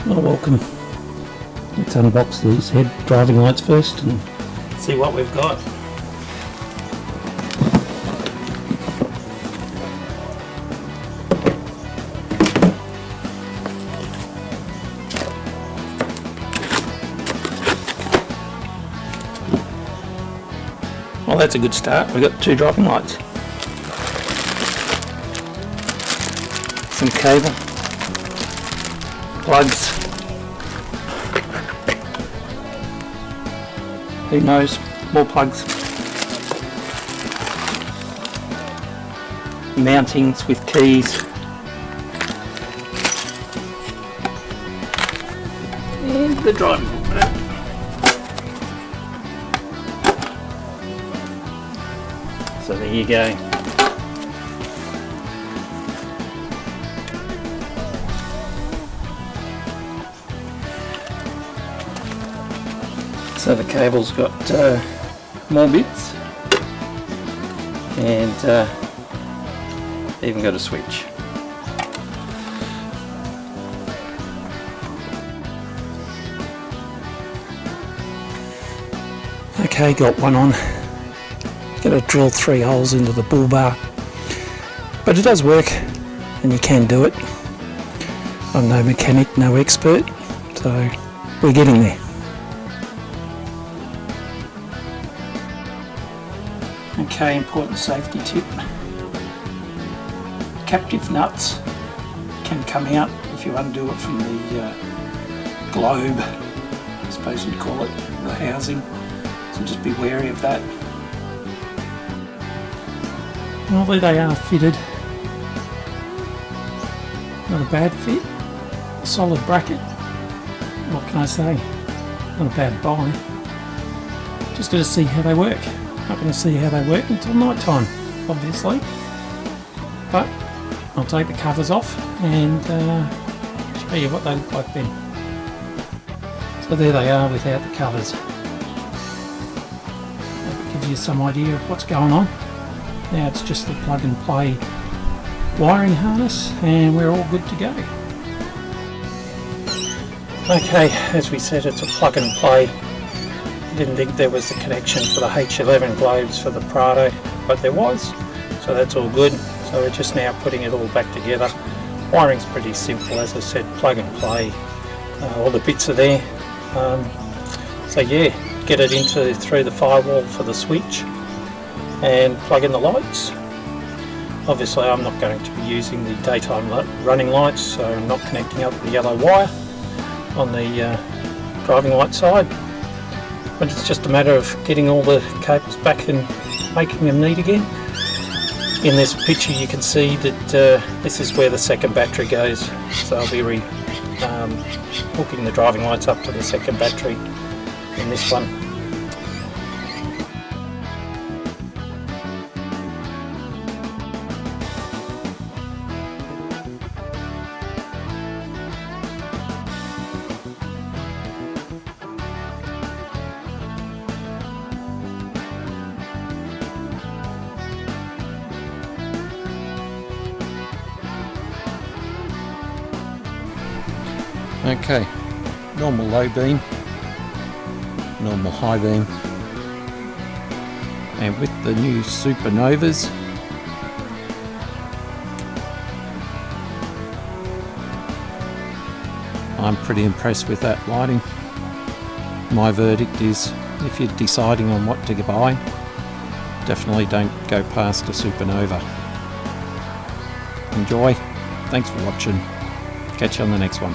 Well, welcome. Let's unbox these head driving lights first and see what we've got. Well, that's a good start. We've got 2 driving lights. Some cable. Plugs. Who knows? More plugs. Mountings with keys. And the driving wheel. So there you go. So the cable's got more bits and even got a switch. Okay, got one on. Got to drill 3 holes into the bull bar, but it does work and you can do it. I'm no mechanic, no expert, so we're getting there. Okay, important safety tip. Captive nuts can come out if you undo it from the globe, I suppose you'd call it, the housing, so just be wary of that. Well, there they are fitted. Not a bad fit. Solid bracket. What can I say? Not a bad buy. Just got to see how they work. Not going to see how they work until night time, obviously. But I'll take the covers off and show you what they look like then. So there they are without the covers. That gives you some idea of what's going on. Now it's just the plug and play wiring harness and we're all good to go. Okay, as we said, it's a plug and play. Didn't think there was the connection for the H11 globes for the Prado, but there was, so that's all good. So we're just now putting it all back together. Wiring's pretty simple, as I said, plug and play. All the bits are there. So yeah, get it through the firewall for the switch and plug in the lights. Obviously I'm not going to be using the daytime running lights, so I'm not connecting up the yellow wire on the driving light side, but it's just a matter of getting all the cables back and making them neat again. In this picture you can see that this is where the second battery goes, so I'll be hooking the driving lights up to the second battery in this one. Okay, normal low beam, normal high beam, and with the new Supernovas, I'm pretty impressed with that lighting. My verdict is, if you're deciding on what to buy, definitely don't go past a Supernova. Enjoy, thanks for watching, catch you on the next one.